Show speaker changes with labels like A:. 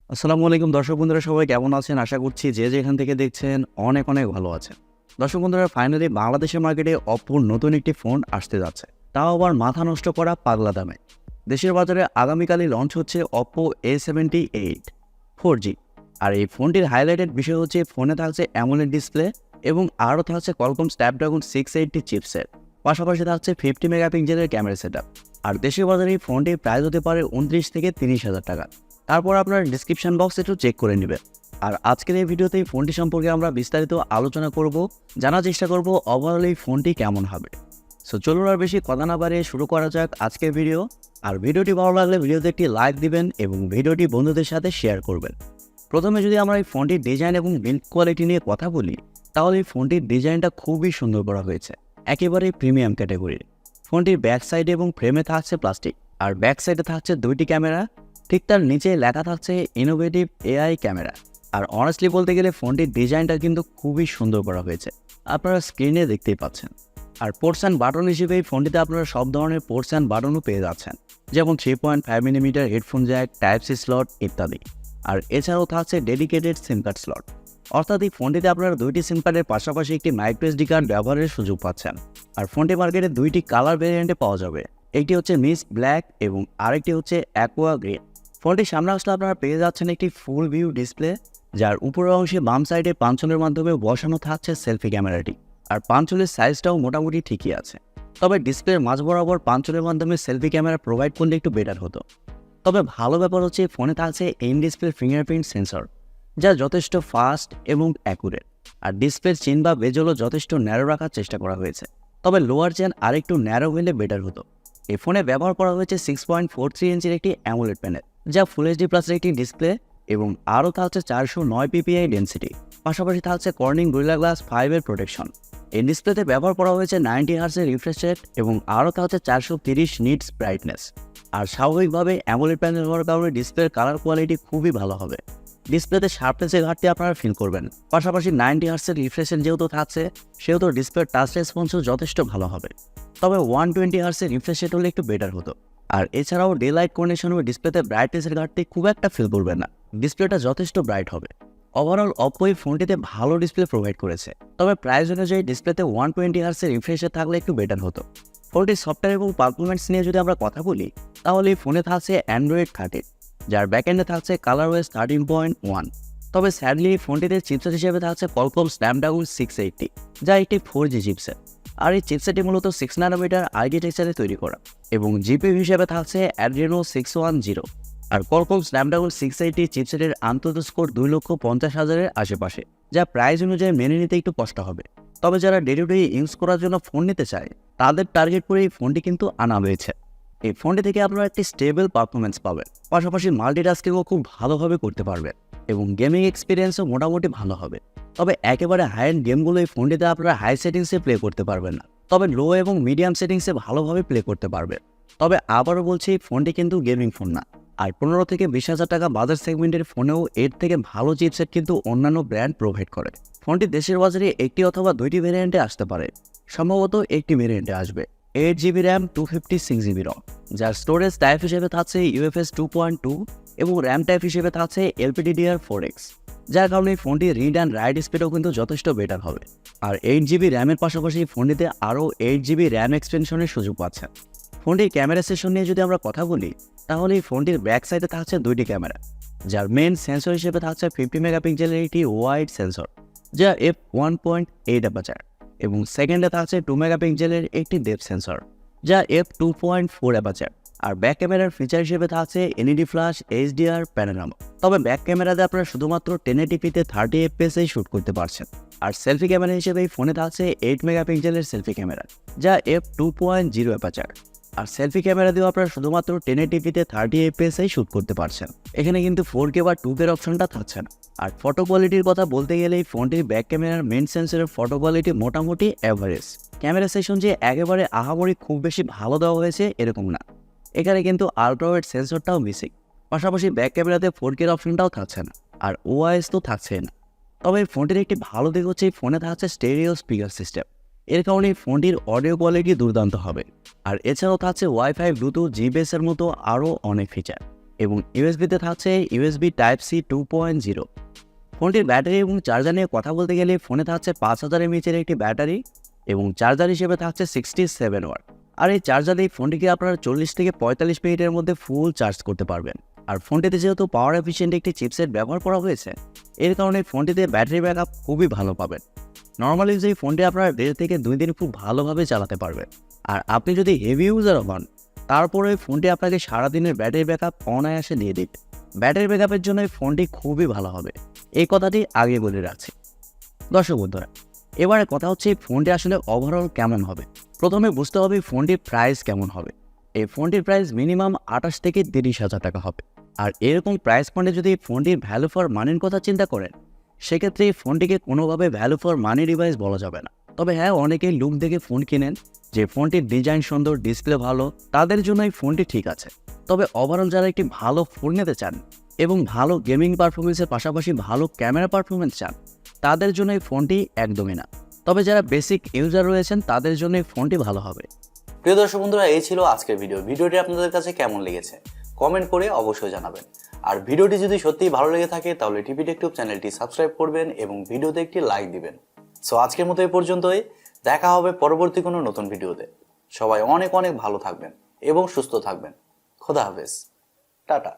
A: আসসালামু আলাইকুম দর্শক বন্ধুরা, সবাই কেমন আছেন? আশা করছি যে যেখান থেকে দেখছেন অনেক ভালো আছেন। দর্শক বন্ধুরা, ফাইনালি বাংলাদেশের মার্কেটে অপ্পোর নতুন একটি ফোন আসতে যাচ্ছে, তাও আবার মাথা নষ্ট করা পাগলা দামে। দেশের বাজারে আগামীকালই লঞ্চ হচ্ছে Oppo A78 4G। আর এই ফোনটির হাইলাইটেড বিষয় হচ্ছে ফোনে থাকছে AMOLED ডিসপ্লে এবং আরও থাকছে Qualcomm Snapdragon 680 চিপসেট। পাশাপাশি থাকছে 50 মেগাপিক্সেলের ক্যামেরা সেটআপ। আর দেশের বাজারে এই ফোনটির প্রাইস হতে পারে 29 থেকে 30,000 টাকা। তারপর আপনার ডিসক্রিপশন বক্স একটু চেক করে নেবেন। আর আজকের এই ভিডিওতে এই ফোনটি সম্পর্কে আমরা বিস্তারিত আলোচনা করব, জানার চেষ্টা করব ওভারঅল এই ফোনটি কেমন হবে। সো চলুন আর বেশি কথা না বাড়িয়ে শুরু করা যাক আজকের ভিডিও। আর ভিডিওটি ভালো লাগলে ভিডিওতে একটি লাইক দিবেন এবং ভিডিওটি বন্ধুদের সাথে শেয়ার করবেন। প্রথমে যদি আমরা এই ফোনটির ডিজাইন এবং বিল্ড কোয়ালিটি নিয়ে কথা বলি, তাহলে এই ফোনটির ডিজাইনটা খুবই সুন্দর করা হয়েছে, একেবারে প্রিমিয়াম ক্যাটাগরির। ফোনটির ব্যাক সাইডে এবং ফ্রেমে থাকছে প্লাস্টিক, আর ব্যাক সাইডে থাকছে দুইটি ক্যামেরা, ঠিক তার নিচে লেখা থাকছে ইনোভেটিভ এআই ক্যামেরা। আর অনেস্টলি বলতে গেলে ফোনটির ডিজাইনটা কিন্তু খুবই সুন্দর করা হয়েছে, আপনারা স্ক্রিনে দেখতেই পাচ্ছেন। আর পোর্টস অ্যান্ড বাটন হিসেবে এই ফোনটিতে আপনারা সব ধরনের পোর্টস অ্যান্ড বাটনও পেয়ে যাচ্ছেন, যেমন 3.5mm headphone jack, type C slot ইত্যাদি। আর এছাড়াও থাকছে ডেডিকেটেড সিম কার্ড স্লট, অর্থাৎ এই ফোনটিতে আপনারা দুইটি সিম কার্ডের পাশাপাশি একটি মাইক্রো এসডি কার্ড ব্যবহারের সুযোগ পাচ্ছেন। আর ফোনটি মার্কেটে দুইটি কালার ভেরিয়েন্টে পাওয়া যাবে, একটি হচ্ছে মিস ব্ল্যাক এবং আরেকটি হচ্ছে অ্যাকোয়া গ্রিন। ফোনটির সামনে আসলে আপনারা পেয়ে যাচ্ছেন একটি ফুল ভিউ ডিসপ্লে, যার উপরের অংশে বাম সাইডে পাঞ্চলের মাধ্যমে বসানো থাকছে সেলফি ক্যামেরাটি। আর পাঞ্চলের সাইজটাও মোটামুটি ঠিকই আছে, তবে ডিসপ্লের মাঝ বরাবর পাঞ্চলের মাধ্যমে সেলফি ক্যামেরা প্রোভাইড করলে একটু বেটার হতো। তবে ভালো ব্যাপার হচ্ছে ফোনে থাকছে ইন ডিসপ্লে ফিঙ্গারপ্রিন্ট সেন্সর, যা যথেষ্ট ফাস্ট এবং অ্যাকুরেট। আর ডিসপ্লের চেন বা বেজলও যথেষ্ট ন্যারো রাখার চেষ্টা করা হয়েছে, তবে লোয়ার চেন আরেকটু ন্যারো হলে বেটার হতো। এই ফোনে ব্যবহার করা হয়েছে 6.43 ইঞ্চির একটি অ্যামোলেড প্যানেল, যা ফুল এইচডি প্লাসের একটি ডিসপ্লে এবং আরও থাকছে 409 পিপিআই ডেন্সিটি। পাশাপাশি থাকছে কর্নিং গরিলা গ্লাস 5 এর প্রোটেকশন। এই ডিসপ্লেতে ব্যবহার করা হয়েছে 90 হার্টজের রিফ্রেশ রেট এবং আরও থাকছে 430 নিটস ব্রাইটনেস। আর স্বাভাবিকভাবে অ্যামোলেড প্যানেল হওয়ার কারণে ডিসপ্লের কালার কোয়ালিটি খুবই ভালো হবে, ডিসপ্লেতে শার্পনেসের ঘাটতি আপনারা ফিল করবেন। পাশাপাশি 90 হার্টজের রিফ্রেশ রেট যেহেতু থাকছে, সেহেতু ডিসপ্লের টাচ রেসপন্সও যথেষ্ট ভালো হবে। তবে 120 হার্টজের রিফ্রেশ রেট হলে একটু বেটার হতো। আর এছাড়াও ডে লাইট কন্ডিশন ও ডিসপ্লেতে ব্রাইটনেসের ঘাটতি খুব একটা ফিল করবেন না, ডিসপ্লেটা যথেষ্ট ব্রাইট হবে। ওভারঅল অপ্পো এই ফোনটিতে ভালো ডিসপ্লে প্রোভাইড করেছে, তবে প্রাইস অনুযায়ী ডিসপ্লেতে 120 হার্টজের রিফ্রেশ রেট থাকলে একটু বেটার হতো। ফোনটির সফটওয়্যার এবং পারফরমেন্স নিয়ে যদি আমরা কথা বলি, তাহলে এই ফোনে থাকছে অ্যান্ড্রয়েড 13, যার ব্যাকএন্ডে থাকছে কালারওয়েজ 13.1। তবে স্যাডলি এই ফোনটিতে চিপসেট হিসেবে থাকছে Qualcomm Snapdragon 680, যা একটি 4G চিপসেট। আর এই চিপসেটটি মূলত 6 ন্যানোমিটার আর্কিটেকচারে তৈরি করা এবং জিপিইউ হিসেবে থাকছে Adreno 610। আর Qualcomm Snapdragon 680 চিপসেটের আন্তত স্কোর 2,50,000-এর আশেপাশে, যা প্রাইস অনুযায়ী মেনে নিতে একটু কষ্ট হবে। তবে যারা ডে টু ডে ইউজ করার জন্য ফোন নিতে চায়, তাদের টার্গেট করে এই ফোনটি কিন্তু আনা হয়েছে। এই ফোনটি থেকে আপনারা একটি স্টেবল পারফরমেন্স পাবেন, পাশাপাশি মাল্টিটাস্কিংও খুব ভালোভাবে করতে পারবেন এবং গেমিং এক্সপিরিয়েন্সও মোটামুটি ভালো হবে। তবে একেবারে হাই এন্ড গেমগুলো এই ফোনটিতে আপনারা হাই সেটিংসে প্লে করতে পারবেন না, তবে লো এবং মিডিয়াম সেটিংসে ভালোভাবে প্লে করতে পারবেন। তবে আবারও বলছি, এই ফোনটি কিন্তু গেমিং ফোন না। আর 15 থেকে 20,000 টাকা বাজার সেগমেন্টের ফোনেও এর থেকে ভালো চিপসেট কিন্তু অন্যান্য ব্র্যান্ড প্রোভাইড করে। ফোনটি দেশের বাজারে একটি অথবা দুইটি ভেরিয়েন্টে আসতে পারে, সম্ভবত একটি ভেরিয়েন্টে আসবে 8GB র্যাম 256GB রম, যার স্টোরেজ টাইপ হিসেবে থাকছে UFS 2.2 এবং র্যাম টাইপ হিসেবে থাকছে LPDDR4X, যার কারণে ফোনটি রিড অ্যান্ড রাইট স্পিডও কিন্তু যথেষ্ট বেটার হবে। আর 8GB র্যামের পাশাপাশি ফোনটিতে আরও 8GB র্যাম এক্সটেনশনের সুযোগ পাচ্ছেন। ফোনটির ক্যামেরা সেশন নিয়ে যদি আমরা কথা বলি, তাহলে এই ফোনটির ব্যাক সাইডে থাকছে দুইটি ক্যামেরা, যার মেন সেন্সর হিসেবে থাকছে 50 মেগাপিক্সেলের একটি ওয়াইড সেন্সর, যা f1.8 অ্যাপারচার, এবং সেকেন্ডে থাকছে 2 মেগাপিক্সেলের একটি ডেপথ সেন্সর, যা f2.4 অ্যাপারচার। আর ব্যাক ক্যামেরার ফিচার হিসেবে থাকছে এলইডি ফ্ল্যাশ, HDR, প্যানোরামা। তবে ব্যাক ক্যামেরাতে আপনারা শুধুমাত্র 1080p-তে 30 fps-এই শ্যুট করতে পারছেন। আর সেলফি ক্যামেরা হিসেবে এই ফোনে থাকছে 8 মেগাপিক্সেলের সেলফি ক্যামেরা, যা f2.0 অ্যাপারচার। আর সেলফি ক্যামেরা দিয়েও আপনারা শুধুমাত্র 1080p-তে 30 fps-এই শ্যুট করতে পারছেন, এখানে কিন্তু 4K বা 2K অপশনটা থাকছে না। আর ফটো কোয়ালিটির কথা বলতে গেলে এই ফোনটির ব্যাক ক্যামেরার মেন সেন্সরের ফটো কোয়ালিটি মোটামুটি অ্যাভারেজ। ক্যামেরা সেশন যে একেবারে আহামরি খুব বেশি ভালো দেওয়া হয়েছে এরকম না, এখানে কিন্তু আলট্রাওয়াইড সেন্সরটাও মিসিং। পাশাপাশি ব্যাক ক্যামেরাতে 4K অপশনটাও থাকছে না, আর OIS তো থাকছেই না। তবে এই ফোনটির একটি ভালো দিক হচ্ছে এই ফোনে থাকছে স্টেরিও স্পিকার সিস্টেম, এর কারণে এই ফোনটির অডিও কোয়ালিটি দুর্দান্ত হবে। আর এছাড়াও থাকছে ওয়াইফাই, ব্লুটুথ, জিপিএস এর মতো আরও অনেক ফিচার। এবং ইউএসবিতে থাকছে ইউএসবি টাইপ সি 2.0। ফোনটির ব্যাটারি এবং চার্জার নিয়ে কথা বলতে গেলে ফোনে থাকছে 5000 mAh-এর একটি ব্যাটারি এবং চার্জার হিসেবে থাকছে 67 ওয়াট। আর এই চার্জার এই ফোনটিকে আপনারা 40 থেকে 45 মিনিটের মধ্যে ফুল চার্জ করতে পারবেন। আর ফোনটিতে যেহেতু পাওয়ার এফিশিয়েন্ট একটি চিপসেট ব্যবহার করা হয়েছে, এর কারণে ফোনটিতে ব্যাটারি ব্যাকআপ খুবই ভালো পাবেন। নর্মালি যে ফোনটি আপনারা 1.5 থেকে 2 দিন খুব ভালোভাবে চালাতে পারবেন। আর আপনি যদি হেভি ইউজারও হন, তারপরে ফোনটি আপনাকে সারাদিনের ব্যাটারি ব্যাকআপ অনায়াসে দিয়ে দিবে। ব্যাটারি ব্যাকআপের জন্য এই ফোনটি খুবই ভালো হবে, এই কথাটি আগে বলে রাখছি। দর্শক বন্ধুরা, এবারে কথা হচ্ছে এই ফোনটি আসলে ওভারঅল কেমন হবে। প্রথমে বুঝতে হবে ফোনটির প্রাইস কেমন হবে। এই ফোনটির প্রাইস মিনিমাম 28 থেকে 30,000 টাকা হবে। আর এরকম প্রাইস পয়েন্টে যদি ফোনটির ভ্যালু ফর মানির কথা চিন্তা করেন, সেক্ষেত্রে এই ফোনটিকে কোনোভাবে ভ্যালু ফর মানি ডিভাইস বলা যাবে না। তবে হ্যাঁ, অনেকেই লুক দেখে ফোন কিনেন, যে ফোনটির ডিজাইন সুন্দর, ডিসপ্লে ভালো, তাদের জন্য এই ফোনটি ঠিক আছে। তবে ওভারঅল যারা একটি ভালো ফোন নিতে চান এবং ভালো গেমিং পারফরমেন্সের পাশাপাশি ভালো ক্যামেরা পারফরমেন্স চান, তাদের জন্য এই ফোনটি একদমই না। তবে যারা বেসিক ইউজার রয়েছেন, তাদের জন্য এই ফোনটি ভালো হবে।
B: প্রিয় দর্শক বন্ধুরা, এই ছিল আজকের ভিডিওটি আপনাদের কাছে কেমন লেগেছে কমেন্ট করে অবশ্যই জানাবেন। আর ভিডিওটি যদি সত্যিই ভালো লেগে থাকে তাহলে টিভি টেকটিউব চ্যানেলটি সাবস্ক্রাইব করবেন এবং ভিডিওতে একটি লাইক দিবেন। সো আজকের মতো এই পর্যন্তই, দেখা হবে পরবর্তী কোনো নতুন ভিডিওতে। সবাই অনেক অনেক ভালো থাকবেন এবং সুস্থ থাকবেন। খোদা হাফেজ, টাটা।